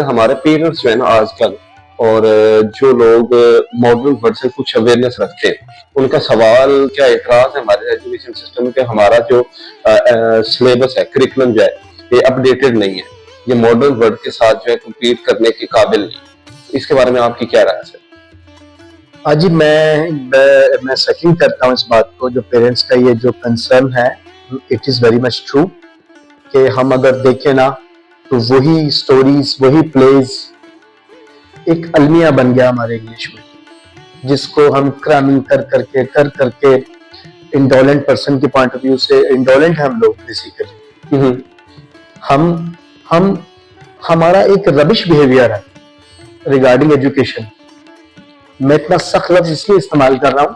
हमारे पेरेंट्स जो है ना आजकल और जो लोग मॉडर्न वर्ड से कुछ अवेयरनेस रखते हैं, उनका सवाल क्या एतराज है हमारे एजुकेशन सिस्टम के, हमारा जो सिलेबस है, करिकुलम जो है, ये अपडेटेड नहीं है, ये मॉडर्न वर्ड के साथ जो है कम्पीट करने के काबिल नहीं। इसके बारे में आपकी क्या राय है सर? हाँ जी, मैं सेकंड करता हूँ इस बात को। जो पेरेंट्स का ये जो कंसर्न है, it is very much true कि हम अगर देखें ना तो वही स्टोरीज, वही प्लेज एक अलमिया बन गया हमारे इंग्लिश में, जिसको हम क्रैमिंग कर करके इंडोलेंट पर्सन के पॉइंट ऑफ व्यू से इंडोलेंट है हम लोग बेसिकली। हम हम हमारा एक रबिश बिहेवियर है रिगार्डिंग एजुकेशन। मैं इतना सख्त लफ्ज इसलिए इस्तेमाल कर रहा हूं,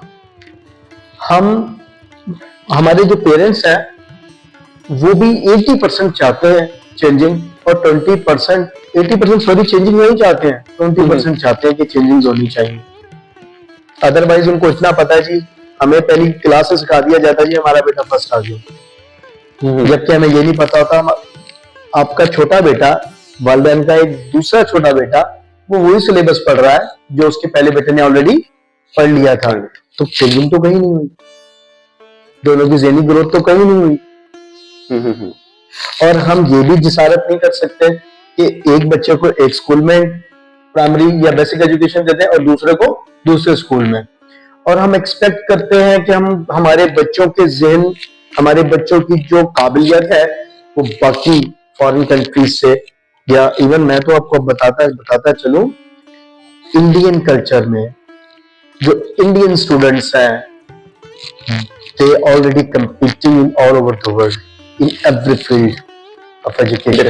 हमारे जो पेरेंट्स हैं वो भी 80% चाहते हैं चेंजिंग, और 80% सॉरी चेंजिंग नहीं चाहते हैं, 20% चाहते हैं कि चेंजिंग होनी चाहिए। अदरवाइज उनको इतना पता है जी, हमें पहली क्लास से सिखा दिया जाता है जी हमारा बेटा फर्स्ट आ गया, जबकि हमें ये नहीं पता होता आपका छोटा बेटा, वालिदैन का एक दूसरा छोटा बेटा, वो वही सिलेबस पढ़ रहा है जो उसके पहले बेटे ने ऑलरेडी पढ़ लिया था। तो चेंजिंग तो कहीं नहीं हुई, दोनों की ज़हनी ग्रोथ तो कहीं नहीं हुई। और हम ये भी जिसारत नहीं कर सकते कि एक बच्चे को एक स्कूल में प्राइमरी या बेसिक एजुकेशन देते हैं और दूसरे को दूसरे स्कूल में, और हम एक्सपेक्ट करते हैं कि हम हमारे बच्चों के ज़हन, हमारे बच्चों की जो काबिलियत है वो बाकी फॉरेन कंट्रीज से, या इवन मैं तो आपको बताता चलूं, इंडियन कल्चर में जो इंडियन स्टूडेंट्स हैं, they already competing in all over the world in every field of education,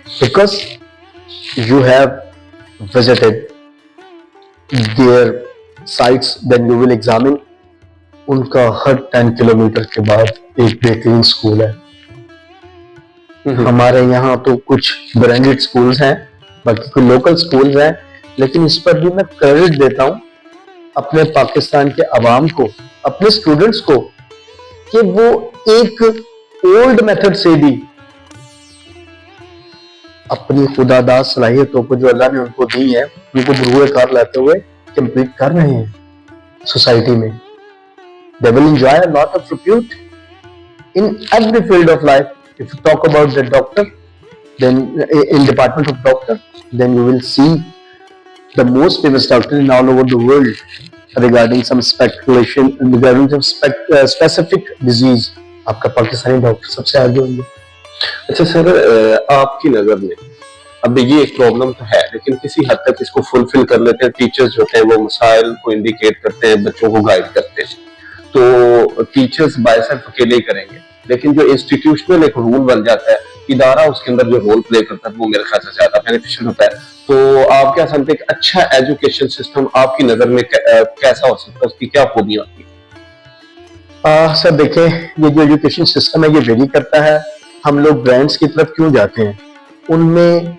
because you have visited their sites, then you will examine उनका हर 10 किलोमीटर के बाद एक बेहतरीन स्कूल है। हमारे यहाँ तो कुछ ब्रांडेड स्कूल्स हैं, बाकी कोई लोकल स्कूल्स हैं, लेकिन इस पर भी मैं क्रेडिट देता हूँ अपने पाकिस्तान के अवाम को, अपने स्टूडेंट्स को, कि वो एक ओल्ड मेथड से भी अपनी खुदादाद सलाहियतों को जो अल्लाह ने उनको दी है, उनको बरूए कार लाते हुए कंप्लीट कर रहे हैं सोसाइटी में। They will enjoy a lot of repute in every field of life. If you talk about the doctor, then in department of doctor, then you will see the most famous doctor in all over the world regarding some speculation, regarding some specific disease. आपका Pakistani doctor सबसे आगे होंगे। अच्छा sir, आपकी नजर में अब ये एक प्रॉब्लम तो है, लेकिन किसी हद तक इसको फुलफिल कर लेते हैं टीचर्स जो होते हैं, वो मसाइल को इंडिकेट करते हैं, बच्चों को गाइड करते हैं, तो टीचर्स बायसेल्फ अकेले ही करेंगे, लेकिन जो इंस्टीट्यूशनल एक रूल बन जाता है, इदारा उसके अंदर जो रोल प्ले करता है, वो मेरे ख्याल से ज्यादा बेनिफिशियल होता है। तो आप क्या समझते हैं, अच्छा एजुकेशन सिस्टम आपकी नजर में कैसा हो सकता है, उसकी क्या खूबियां होती है? सर देखिए, ये जो एजुकेशन सिस्टम है ये वेरी करता है। हम लोग ब्रांड्स की तरफ क्यों जाते हैं, उनमें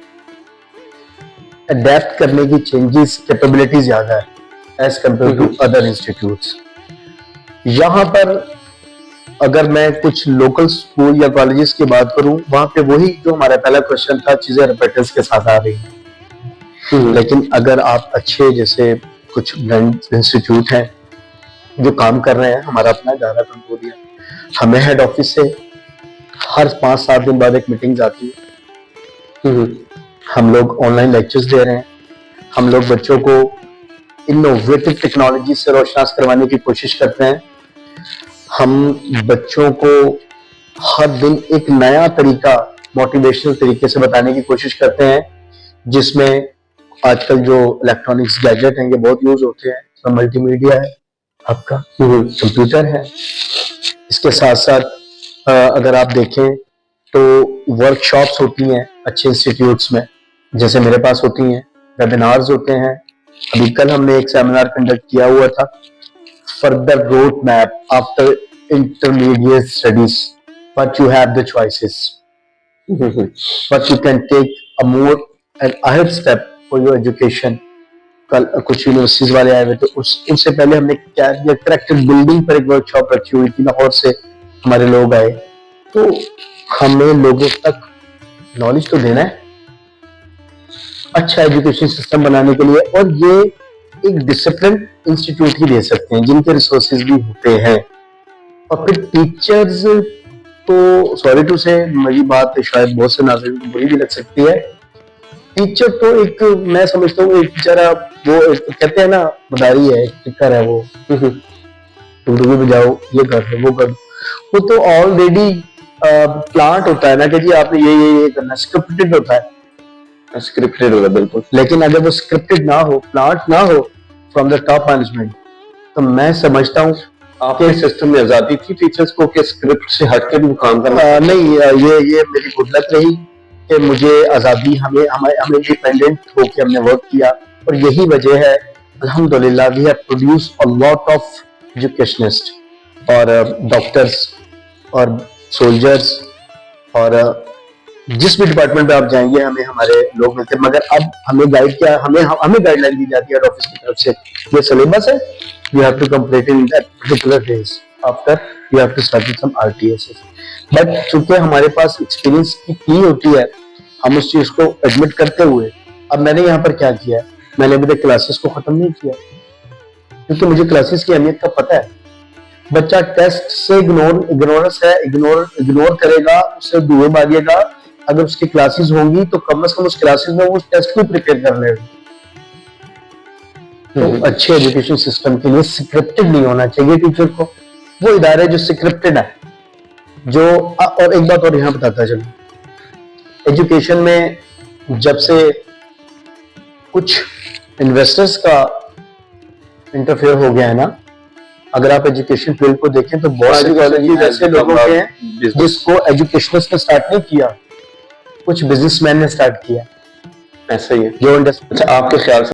अडेप्ट करने की चेंजेस कैपेबिलिटी ज्यादा है as compare to other institutes. यहाँ पर अगर मैं कुछ लोकल स्कूल या कॉलेजेस की बात करूं, वहां पे वही जो हमारा पहला क्वेश्चन था, चीजें रिपीटर्स के साथ आ रही हैं। लेकिन अगर आप अच्छे जैसे कुछ ब्रांड इंस्टीट्यूट हैं जो काम कर रहे हैं, हमारा अपना इदारा कंपोडिया, हमें हेड ऑफिस से हर 5-7 दिन बाद एक मीटिंग आती है। हम लोग ऑनलाइन लेक्चर्स दे रहे हैं, हम लोग बच्चों को इनोवेटिव टेक्नोलॉजी से रोशनास करवाने की कोशिश करते हैं। हम बच्चों को हर दिन एक नया तरीका, मोटिवेशनल तरीके से बताने की कोशिश करते हैं, जिसमें आजकल जो इलेक्ट्रॉनिक्स गैजेट हैं ये बहुत यूज होते हैं। तो मल्टीमीडिया है, आपका कंप्यूटर है, इसके साथ साथ अगर आप देखें तो वर्कशॉप्स होती हैं अच्छे इंस्टीट्यूट्स में, जैसे मेरे पास होती हैं, वेबिनार्स होते हैं। अभी कल हमने एक सेमिनार कंडक्ट किया हुआ था, further road map after intermediate studies, but you have the choices, but you can take a more and ahead step for your education. कल कुछ यूनिवर्सिटीज वाले आए हुए, तो उससे पहले हमने क्या किया, करेक्टेड बिल्डिंग पर एक वर्कशॉप रखी हुई थी, लाहौर से हमारे लोग आए। तो हमें लोगों तक नॉलेज तो देना है, अच्छा एजुकेशन सिस्टम बनाने के लिए, और ये एक डिसिप्लिन इंस्टीट्यूट ही दे सकते हैं जिनके रिसोर्सेज भी होते हैं। और फिर टीचर्स, तो सॉरी टू से मेरी बात शायद बहुत से नाज़रीन को बुरी भी लग सकती है, टीचर तो एक, मैं समझता हूँ एक बेचारा, वो एक कहते हैं ना मदारी है, एक टिकर है, वो टुकड़ू बजाओ, ये कर दो वो कर दो, वो तो ऑलरेडी प्लांट होता है ना कि जी आपने ये करना, स्क्रिप्टेड होता है, स्क्रिप्टेड होगा बिल्कुल। लेकिन अगर वो स्क्रिप्टेड ना हो, प्लांट ना हो फ्रॉम द टॉप मैनेजमेंट, तो मैं समझता हूँ आपके सिस्टम में आजादी थी टीचर्स को कि स्क्रिप्ट से हट के भी काम करना? नहीं, ये मेरी गुडलक रही कि मुझे आजादी, हमें इंडिपेंडेंट होकर हमने वर्क किया, और यही वजह है अल्हम्दुलिल्लाह we have produce a lot of educationist और डॉक्टर्स और सोल्जर्स, और जिस भी डिपार्टमेंट में आप जाएंगे हमें हमारे लोग मिलते हैं। मगर अब हमें गाइड क्या, हमें गाइडलाइन दी जाती है ऑफिस की तरफ से, ये सिलेबस है, you have to complete in that particular days, after you have to study some RTSs, but चूंकि हमारे पास एक्सपीरियंस की होती है, हम उस चीज को एडमिट करते हुए, अब मैंने यहाँ पर क्या किया, मैंने अभी तक क्लासेस को खत्म नहीं किया, क्योंकि मुझे क्लासेस की अहमियत का पता है। बच्चा टेस्ट से इग्नोर करेगा, उससे दूर भागेगा, अगर उसकी क्लासेस होंगी तो कम से कम उस क्लासेस में वो टेस्ट को प्रिपेयर कर लेगा। तो अच्छे एजुकेशन सिस्टम के लिए स्क्रिप्टेड नहीं होना चाहिए टीचर को, वो इदारे जो स्क्रिप्टेड है, जो, और एक बात और यहाँ बताता चलो, एजुकेशन में जब से कुछ इन्वेस्टर्स का इंटरफेयर हो गया है ना, अगर आप एजुकेशन फील्ड को देखें तो बहुत से कॉलेज ऐसे लोगों के हैं जिसको एजुकेशनिस्ट ने स्टार्ट नहीं किया, कुछ बिजनेसमैन ने स्टार्ट किया, ऐसा ही है। जो अच्छा, आपके ख्याल से